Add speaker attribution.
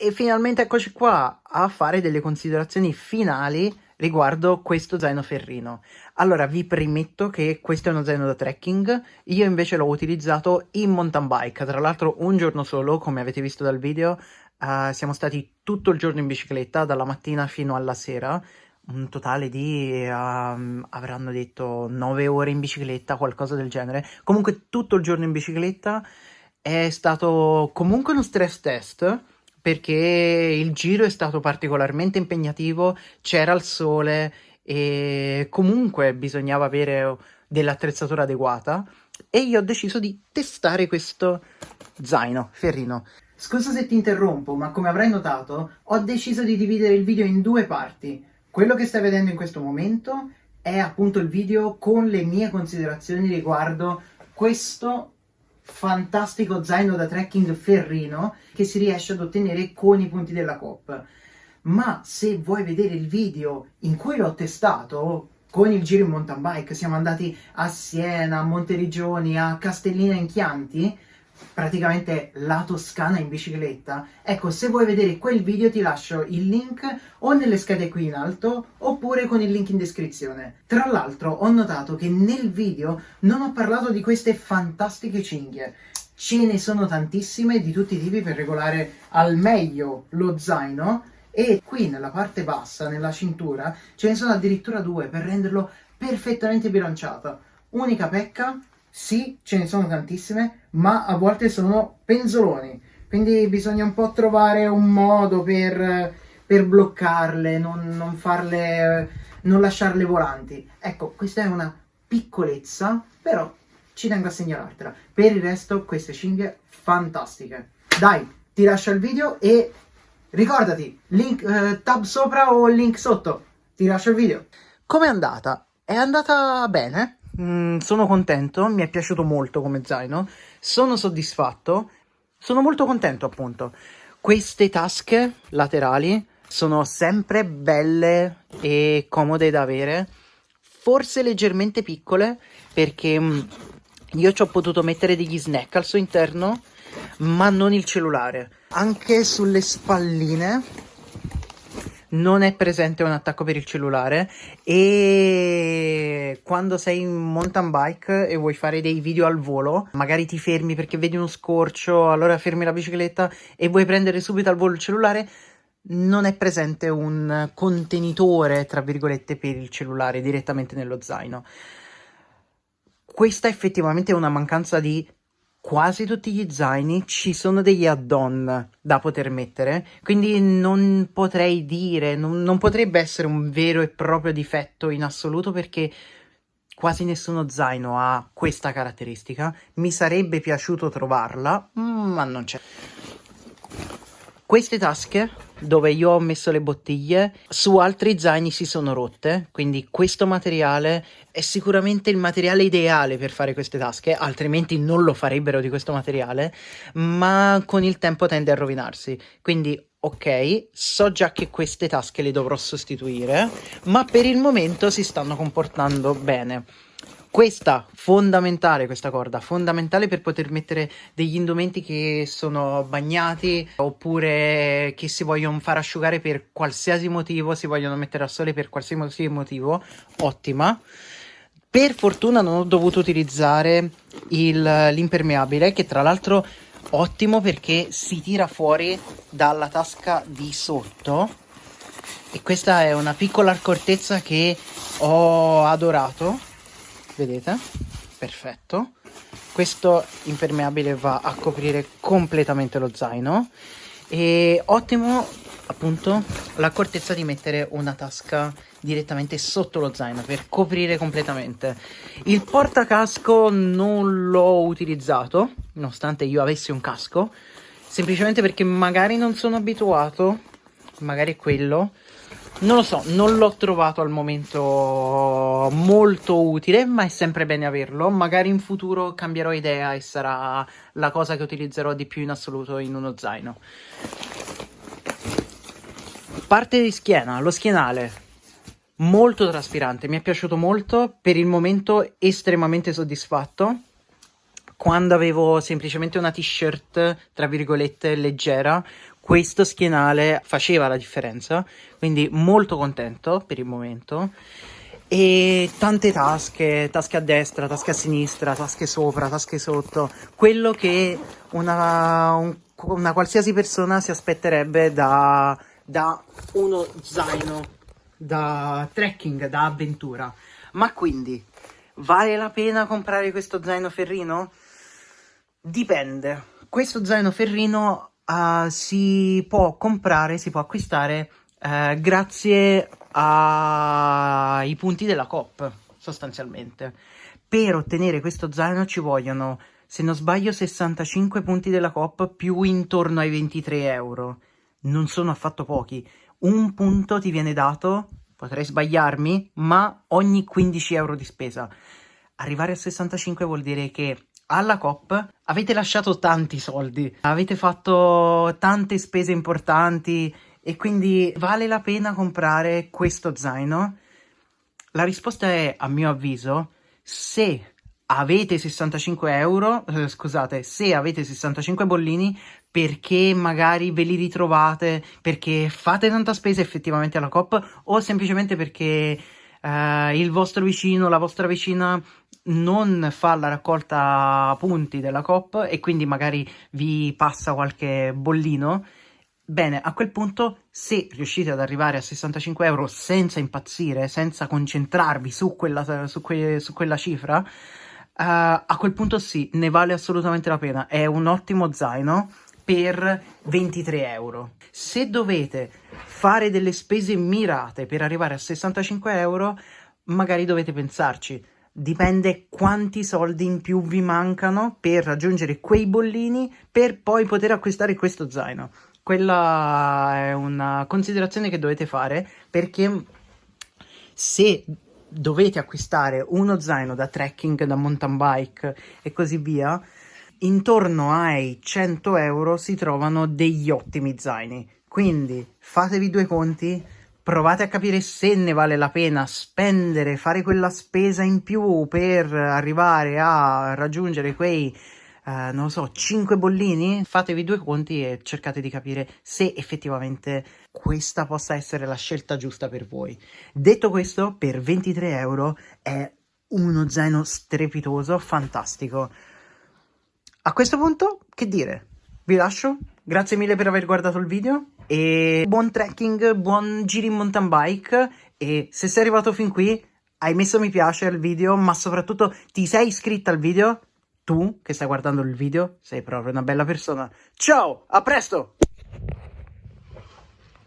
Speaker 1: E finalmente eccoci qua a fare delle considerazioni finali riguardo questo zaino Ferrino. Allora, vi premetto che questo è uno zaino da trekking, io invece l'ho utilizzato in mountain bike, tra l'altro un giorno solo, come avete visto dal video, siamo stati tutto il giorno in bicicletta, dalla mattina fino alla sera, un totale di, avranno detto 9 ore in bicicletta, qualcosa del genere. Comunque tutto il giorno in bicicletta. È stato comunque uno stress test perché il giro è stato particolarmente impegnativo, c'era il sole e comunque bisognava avere dell'attrezzatura adeguata e io ho deciso di testare questo zaino Ferrino. Scusa se ti interrompo, ma come avrai notato, ho deciso di dividere il video in due parti. Quello che stai vedendo in questo momento è appunto il video con le mie considerazioni riguardo questo fantastico zaino da trekking Ferrino che si riesce ad ottenere con i punti della Coop. Ma se vuoi vedere il video in cui l'ho testato con il giro in mountain bike, siamo andati a Siena, a Monteriggioni, a Castellina in Chianti, praticamente la Toscana in bicicletta. Ecco, se vuoi vedere quel video ti lascio il link o nelle schede qui in alto oppure con il link in descrizione. Tra l'altro ho notato che nel video non ho parlato di queste fantastiche cinghie. Ce ne sono tantissime di tutti i tipi per regolare al meglio lo zaino e qui nella parte bassa, nella cintura, ce ne sono addirittura due per renderlo perfettamente bilanciato. Unica pecca, sì, ce ne sono tantissime, ma a volte sono penzoloni, quindi bisogna un po' trovare un modo per bloccarle, non farle, non lasciarle volanti. Ecco, questa è una piccolezza, però ci tengo a segnalartela. Per il resto, queste cinghie fantastiche. Dai, ti lascio il video e ricordati, link, tab sopra o link sotto. Ti lascio il video. Com'è andata? È andata bene. Sono contento, mi è piaciuto molto come zaino, sono soddisfatto, sono molto contento appunto. Queste tasche laterali sono sempre belle e comode da avere, forse leggermente piccole perché io ci ho potuto mettere degli snack al suo interno, ma non il cellulare. Anche sulle spalline non è presente un attacco per il cellulare e quando sei in mountain bike e vuoi fare dei video al volo, magari ti fermi perché vedi uno scorcio, allora fermi la bicicletta e vuoi prendere subito al volo il cellulare, non è presente un contenitore, tra virgolette, per il cellulare direttamente nello zaino. Questa effettivamente è una mancanza di quasi tutti gli zaini, ci sono degli add-on da poter mettere, quindi non potrei dire, non potrebbe essere un vero e proprio difetto in assoluto perché quasi nessuno zaino ha questa caratteristica. Mi sarebbe piaciuto trovarla, ma non c'è. Queste tasche dove io ho messo le bottiglie su altri zaini si sono rotte, quindi questo materiale è sicuramente il materiale ideale per fare queste tasche, altrimenti non lo farebbero di questo materiale, ma con il tempo tende a rovinarsi, quindi ok, so già che queste tasche le dovrò sostituire, ma per il momento si stanno comportando bene. Questa corda fondamentale per poter mettere degli indumenti che sono bagnati oppure che si vogliono far asciugare per qualsiasi motivo, si vogliono mettere a sole per qualsiasi motivo, ottima. Per fortuna non ho dovuto utilizzare l'impermeabile, che tra l'altro ottimo perché si tira fuori dalla tasca di sotto e questa è una piccola accortezza che ho adorato. Vedete? Perfetto. Questo impermeabile va a coprire completamente lo zaino e ottimo appunto l'accortezza di mettere una tasca direttamente sotto lo zaino per coprire completamente. Il portacasco non l'ho utilizzato nonostante io avessi un casco, semplicemente perché magari non sono abituato, magari è quello. Non lo so, non l'ho trovato al momento molto utile, ma è sempre bene averlo. Magari in futuro cambierò idea e sarà la cosa che utilizzerò di più in assoluto in uno zaino. Parte di schiena, lo schienale, molto traspirante, mi è piaciuto molto, per il momento estremamente soddisfatto. Quando avevo semplicemente una t-shirt, tra virgolette, leggera, questo schienale faceva la differenza, quindi molto contento per il momento. E tante tasche a destra, tasche a sinistra, tasche sopra, tasche sotto, quello che una qualsiasi persona si aspetterebbe da uno zaino da trekking, da avventura. Ma quindi vale la pena comprare questo zaino ferrino? Dipende. Questo zaino ferrino si può comprare, si può acquistare grazie ai punti della Coop, sostanzialmente. Per ottenere questo zaino ci vogliono, se non sbaglio, 65 punti della Coop più intorno ai 23 euro. Non sono affatto pochi. Un punto ti viene dato, potrei sbagliarmi, ma ogni 15 euro di spesa. Arrivare a 65 vuol dire che alla Coop avete lasciato tanti soldi, avete fatto tante spese importanti e quindi vale la pena comprare questo zaino? La risposta è, a mio avviso, se avete 65 euro, scusate, se avete 65 bollini, perché magari ve li ritrovate, perché fate tanta spesa effettivamente alla Coop, o semplicemente perché il vostro vicino, la vostra vicina non fa la raccolta punti della Coop e quindi magari vi passa qualche bollino. Bene, a quel punto, se riuscite ad arrivare a 65 euro senza impazzire, senza concentrarvi su quella cifra, a quel punto sì, ne vale assolutamente la pena. È un ottimo zaino per 23 euro. Se dovete fare delle spese mirate per arrivare a 65 euro, magari dovete pensarci. Dipende quanti soldi in più vi mancano per raggiungere quei bollini per poi poter acquistare questo zaino. Quella è una considerazione che dovete fare, perché se dovete acquistare uno zaino da trekking, da mountain bike e così via, intorno ai 100 euro si trovano degli ottimi zaini. Quindi fatevi due conti, provate a capire se ne vale la pena spendere, fare quella spesa in più per arrivare a raggiungere quei non lo so, 5 bollini. Fatevi due conti e cercate di capire se effettivamente questa possa essere la scelta giusta per voi. Detto questo, per 23 euro è uno zaino strepitoso, fantastico. A questo punto, che dire? Vi lascio, grazie mille per aver guardato il video e buon trekking, buon giri in mountain bike, e se sei arrivato fin qui, hai messo mi piace al video, ma soprattutto ti sei iscritto al video, tu che stai guardando il video sei proprio una bella persona. Ciao, a presto!